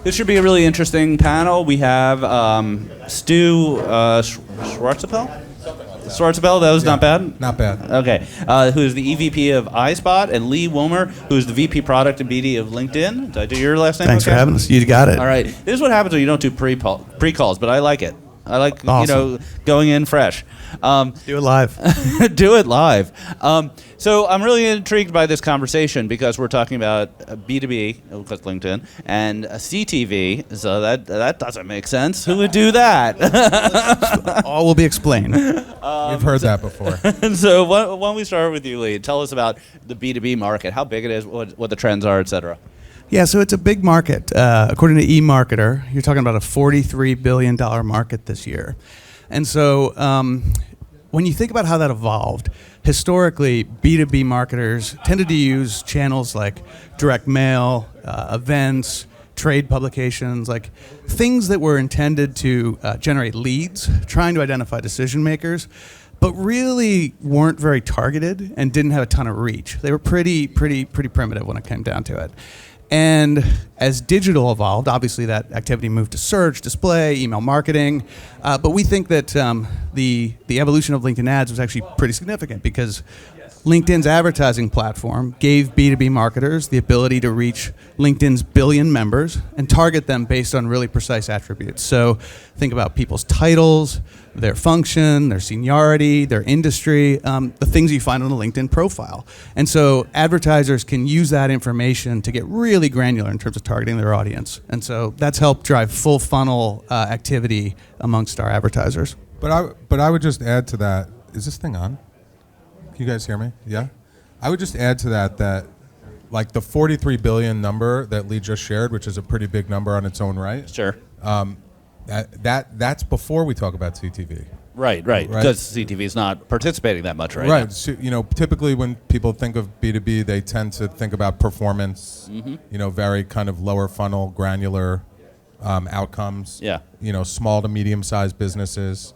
This should be a really interesting panel. We have Stu Schwartzapel? Schwartzapel, that was not bad? Not bad. Okay. Who's the EVP of iSpot, and Lee Wilmer, who's the VP Product and BD of LinkedIn. Did I do your last name? Thanks for having us. You got it. All right. This is what happens when you don't do pre-calls, but I like it. I like, Awesome. going in fresh. Do it live. Do it live. So I'm really intrigued by this conversation because we're talking about B2B, because LinkedIn, and CTV. So that doesn't make sense. Who would do that? All will be explained. We've heard that before. So why don't we start with you, Lee? Tell us about the B2B market, how big it is, what the trends are, et cetera. Yeah, so it's a big market. According to eMarketer, you're talking about a $43 billion market this year. And so when you think about how that evolved, historically, B2B marketers tended to use channels like direct mail, events, trade publications, like things that were intended to generate leads, trying to identify decision makers, but really weren't very targeted and didn't have a ton of reach. They were pretty primitive when it came down to it. And as digital evolved, obviously that activity moved to search, display, email marketing. But we think that the evolution of LinkedIn ads was actually pretty significant because LinkedIn's advertising platform gave B2B marketers the ability to reach LinkedIn's billion members and target them based on really precise attributes. So think about people's titles, their function, their seniority, their industry, the things you find on a LinkedIn profile. And so advertisers can use that information to get really granular in terms of targeting their audience. And so that's helped drive full funnel activity amongst our advertisers. But I would just add to that. Is this thing on? Can you guys hear me? Yeah? I would just add to that like the 43 billion number that Lee just shared, which is a pretty big number on its own right. Sure. That's before we talk about CTV. Right. Because CTV is not participating that much right now. Right. So, typically when people think of B2B, they tend to think about performance, very kind of lower funnel, granular outcomes. Yeah. Small to medium-sized businesses.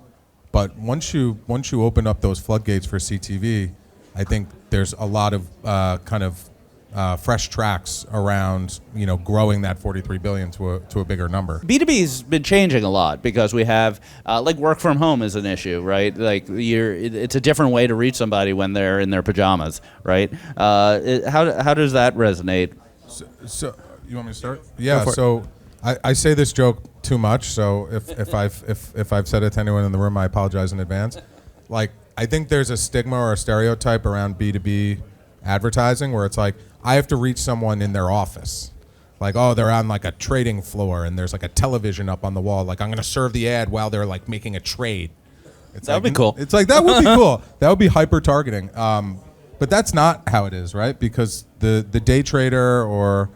But once you open up those floodgates for CTV, I think there's a lot of fresh tracks around growing that 43 billion to a bigger number. B2B's been changing a lot because we have like work from home is an issue, right? Like it's a different way to reach somebody when they're in their pajamas, right? How does that resonate? So you want me to start? Yeah. So I say this joke too much. So if I've said it to anyone in the room, I apologize in advance. Like I think there's a stigma or a stereotype around B2B advertising where it's like I have to reach someone in their office. Like, oh, they're on like a trading floor and there's like a television up on the wall. Like I'm going to serve the ad while they're like making a trade. That would be cool. It's like, that would be cool. That would be hyper targeting. But that's not how it is, right? Because the day trader or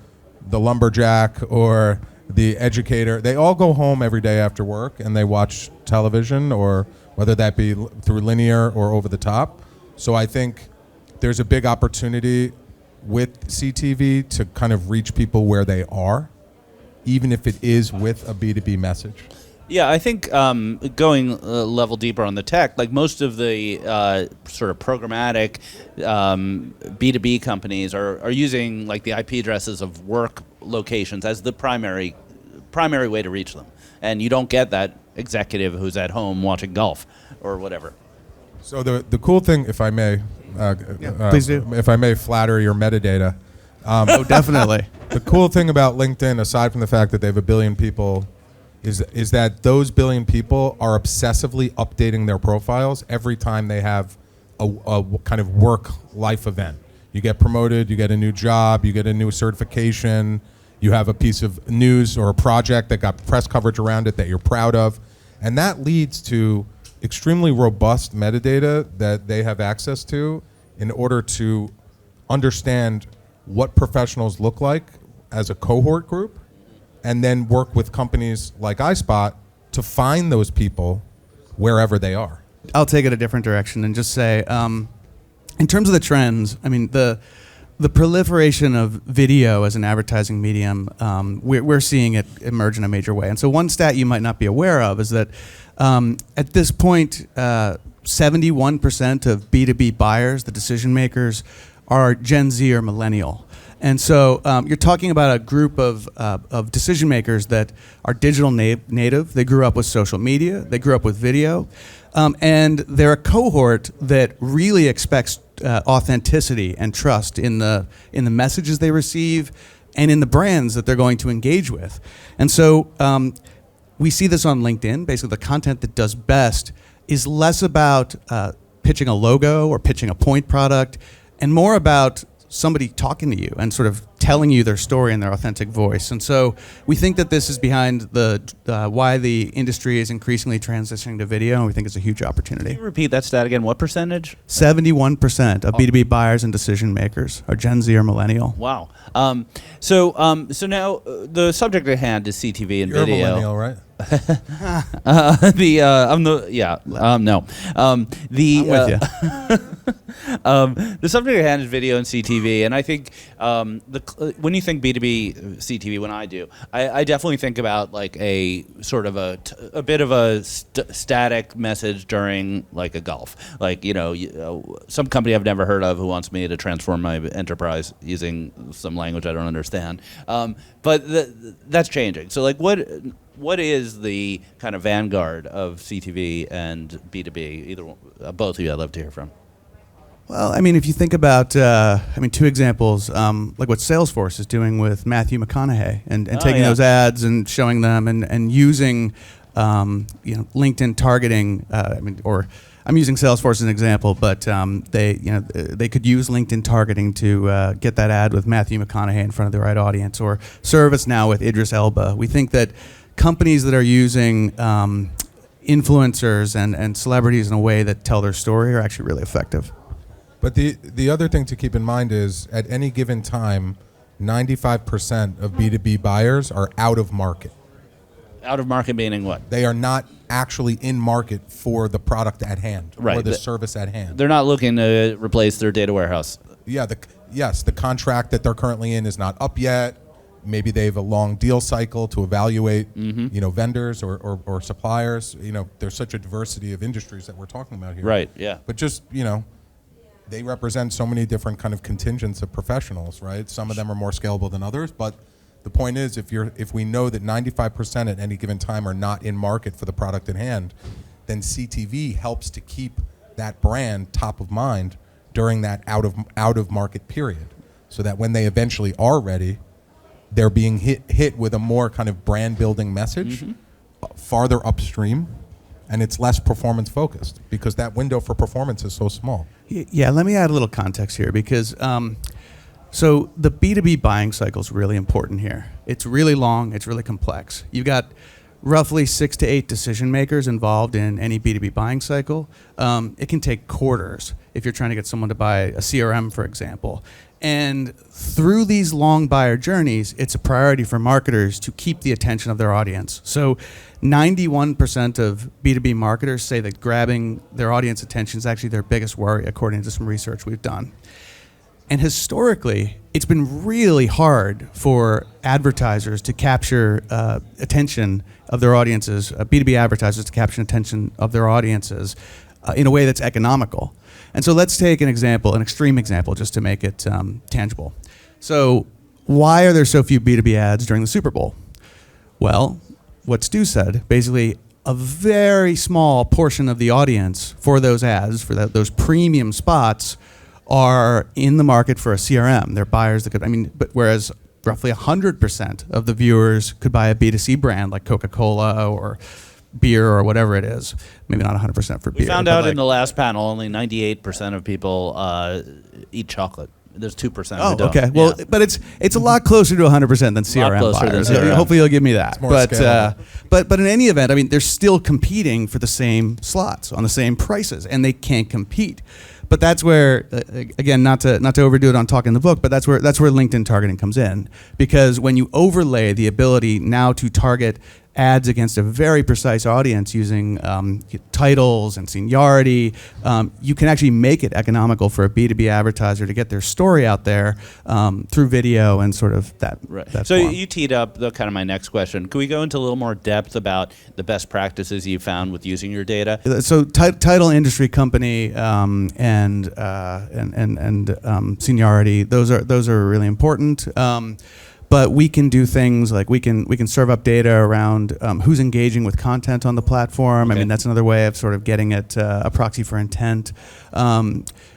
the lumberjack or the educator, they all go home every day after work and they watch television, or whether that be through linear or over the top. So I think there's a big opportunity with CTV to kind of reach people where they are, even if it is with a B2B message. Yeah, I think going a level deeper on the tech, like most of the sort of programmatic B2B companies are using like the IP addresses of work locations as the primary way to reach them. And you don't get that executive who's at home watching golf or whatever. So the cool thing, if I may, please do. If I may flatter your metadata. Oh, definitely. The cool thing about LinkedIn, aside from the fact that they have a billion people, is that those billion people are obsessively updating their profiles every time they have a kind of work-life event. You get promoted, you get a new job, you get a new certification, you have a piece of news or a project that got press coverage around it that you're proud of, and that leads to extremely robust metadata that they have access to in order to understand what professionals look like as a cohort group, and then work with companies like iSpot to find those people wherever they are. I'll take it a different direction and just say, in terms of the trends, I mean, the proliferation of video as an advertising medium, we're seeing it emerge in a major way. And so one stat you might not be aware of is that at this point, 71% of B2B buyers, the decision makers, are Gen Z or millennial. And so you're talking about a group of decision makers that are digital native. They grew up with social media. They grew up with video. And they're a cohort that really expects authenticity and trust in the messages they receive and in the brands that they're going to engage with. And so we see this on LinkedIn. Basically, the content that does best is less about pitching a logo or pitching a point product and more about somebody talking to you and sort of telling you their story in their authentic voice. And so we think that this is behind the why the industry is increasingly transitioning to video, and we think it's a huge opportunity. Can you repeat that stat again? What percentage? 71% of B2B buyers and decision makers are Gen Z or millennial. Wow. So now the subject at hand is CTV and You're video. a millennial, right? No. I'm with you. The subject at hand is video and CTV, and I think when you think B2B CTV, when I do, I definitely think about like a sort of a bit of a static message during like a golf, like some company I've never heard of who wants me to transform my enterprise using some language I don't understand, but that's changing. So like what is the kind of vanguard of CTV and B2B? Either one, both of you, I'd love to hear from. Well, I mean, if you think about, two examples, like what Salesforce is doing with Matthew McConaughey and taking those ads and showing them and using, LinkedIn targeting. I'm using Salesforce as an example, but they could use LinkedIn targeting to get that ad with Matthew McConaughey in front of the right audience, or ServiceNow with Idris Elba. We think that companies that are using influencers and celebrities in a way that tell their story are actually really effective. But the other thing to keep in mind is at any given time, 95% of B2B buyers are out of market. Out of market meaning what? They are not actually in market for the product at hand or the service at hand. They're not looking to replace their data warehouse. Yeah, the contract that they're currently in is not up yet. Maybe they have a long deal cycle to evaluate, vendors or suppliers. There's such a diversity of industries that we're talking about here. Right, yeah. But just, they represent so many different kind of contingents of professionals, right? Some of them are more scalable than others, but the point is if we know that 95% at any given time are not in market for the product at hand, then CTV helps to keep that brand top of mind during that out of market period, so that when they eventually are ready, they're being hit with a more kind of brand building message farther upstream, and it's less performance focused because that window for performance is so small. Yeah, let me add a little context here because so the B2B buying cycle is really important here. It's really long, it's really complex. You've got roughly 6 to 8 decision makers involved in any B2B buying cycle. It can take quarters if you're trying to get someone to buy a CRM, for example. And through these long buyer journeys, it's a priority for marketers to keep the attention of their audience. So 91% of B2B marketers say that grabbing their audience attention is actually their biggest worry, according to some research we've done. And historically, it's been really hard for advertisers to capture attention of their audiences, B2B advertisers to capture attention of their audiences in a way that's economical. And so let's take an example, an extreme example, just to make it tangible. So why are there so few B2B ads during the Super Bowl? Well, what Stu said, basically a very small portion of the audience for those ads, for those premium spots, are in the market for a CRM. They're buyers that could, but whereas roughly 100% of the viewers could buy a B2C brand like Coca-Cola or beer or whatever it is. Maybe not 100% for beer. We found out in the last panel only 98% of people eat chocolate. There's 2% who don't. Okay. Well, but it's a lot closer to 100% than CRM buyers. Hopefully you'll give me that. But in any event, they're still competing for the same slots on the same prices, and they can't compete. But that's where, again, not to overdo it on talking the book, but that's where LinkedIn targeting comes in, because when you overlay the ability now to target ads against a very precise audience using titles and seniority, you can actually make it economical for a B2B advertiser to get their story out there through video and sort of that. Right. that So form. you teed up the kind of my next question. Can we go into a little more depth about the best practices you found with using your data? So title, industry, company, and seniority. Those are really important. But we can do things like we can serve up data around who's engaging with content on the platform. Okay. I mean, that's another way of sort of getting at a proxy for intent.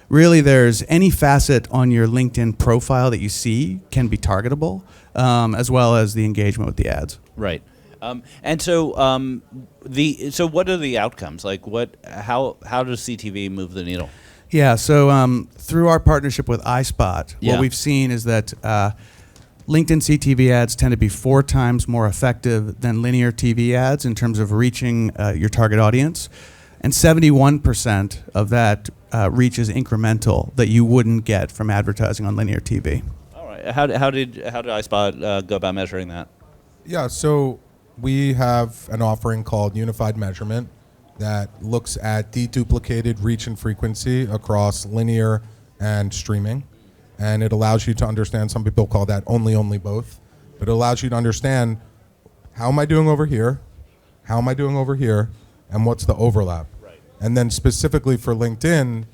Really, there's any facet on your LinkedIn profile that you see can be targetable, as well as the engagement with the ads. Right. And so so what are the outcomes? Like how does CTV move the needle? Yeah, so through our partnership with iSpot, Yeah. what we've seen is that LinkedIn CTV ads tend to be 4 times more effective than linear TV ads in terms of reaching your target audience. And 71% of that reach is incremental that you wouldn't get from advertising on linear TV. All right. How did iSpot go about measuring that? Yeah, so we have an offering called Unified Measurement that looks at deduplicated reach and frequency across linear and streaming. And it allows you to understand, some people call that only both, but it allows you to understand, how am I doing over here? How am I doing over here? And what's the overlap? Right. And then specifically for LinkedIn,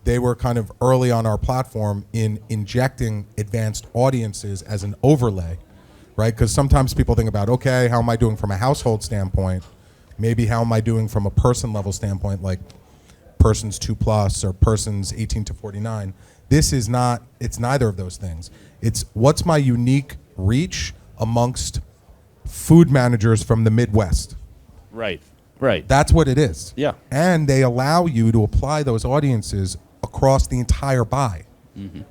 they were kind of early on our platform in injecting advanced audiences as an overlay, right? Because sometimes people think about, okay, how am I doing from a household standpoint? Maybe how am I doing from a person level standpoint, like persons 2+ or persons 18 to 49. This is not, it's neither of those things. It's what's my unique reach amongst food managers from the Midwest. Right. Right. That's what it is. Yeah. And they allow you to apply those audiences across the entire buy,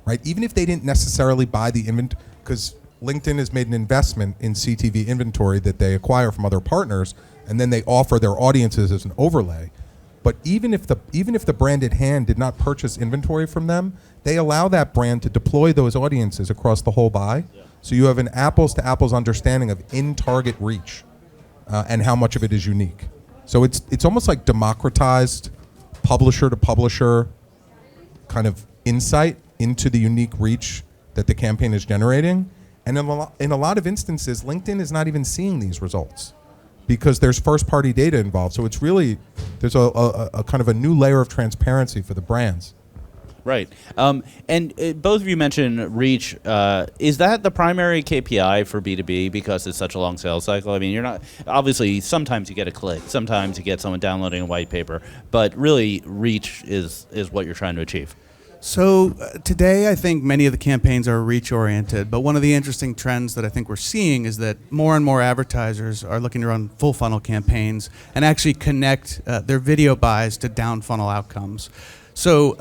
right? Even if they didn't necessarily buy the inventory, because LinkedIn has made an investment in CTV inventory that they acquire from other partners, and then they offer their audiences as an overlay. But even if the brand at hand did not purchase inventory from them, they allow that brand to deploy those audiences across the whole buy. Yeah. So you have an apples to apples understanding of in-target reach and how much of it is unique. So it's almost like democratized publisher to publisher kind of insight into the unique reach that the campaign is generating. And in a lot of instances, LinkedIn is not even seeing these results because there's first-party data involved. So it's really, there's a kind of a new layer of transparency for the brands. Right. And both of you mentioned reach. Is that the primary KPI for B2B because it's such a long sales cycle? I mean, you're not, obviously, sometimes you get a click, sometimes you get someone downloading a white paper, but really reach is what you're trying to achieve. So today, I think many of the campaigns are reach-oriented, but one of the interesting trends that I think we're seeing is that more and more advertisers are looking to run full-funnel campaigns and actually connect their video buys to down-funnel outcomes. So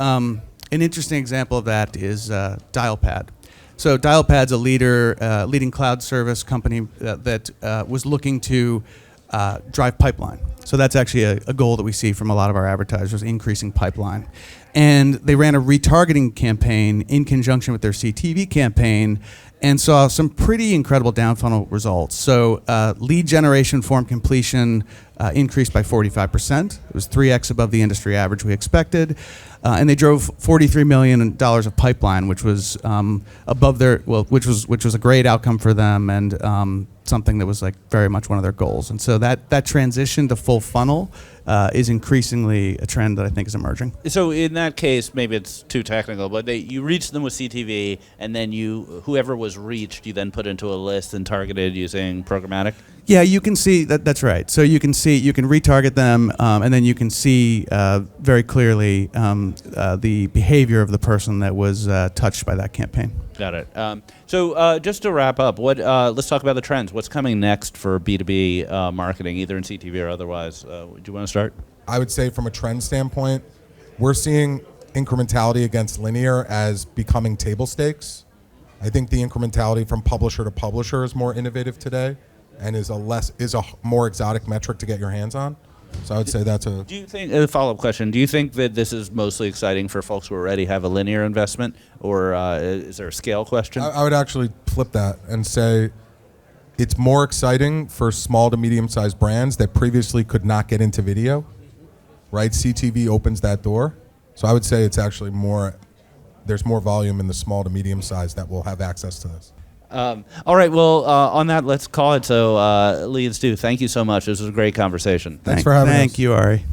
an interesting example of that is Dialpad. So Dialpad's a leading cloud service company that was looking to drive pipeline. So that's actually a goal that we see from a lot of our advertisers, increasing pipeline. And they ran a retargeting campaign in conjunction with their CTV campaign and saw some pretty incredible down-funnel results. So lead generation form completion increased by 45%. It was 3x above the industry average we expected. And they drove $43 million of pipeline, which was above their, which was a great outcome for them and something that was like very much one of their goals. And so that transition to full funnel is increasingly a trend that I think is emerging. So in that case, maybe it's too technical, but you reach them with CTV, and then whoever was reached, you then put into a list and targeted using programmatic? Yeah, you can see that's right. So you can retarget them, and then you can see very clearly the behavior of the person that was touched by that campaign. Got it. So just to wrap up, let's talk about the trends. What's coming next for B2B marketing, either in CTV or otherwise? Do you want to start? I would say from a trend standpoint, we're seeing incrementality against linear as becoming table stakes. I think the incrementality from publisher to publisher is more innovative today and is a more exotic metric to get your hands on. So I would say that's a... Do you think, a follow-up question, do you think that this is mostly exciting for folks who already have a linear investment, or is there a scale question? I would actually flip that and say it's more exciting for small to medium-sized brands that previously could not get into video, right? CTV opens that door. So I would say it's actually there's more volume in the small to medium-sized that will have access to this. All right, well, on that, let's call it. So, Lee and Stu, thank you so much. This was a great conversation. Thanks for having us. Thank you, Ari.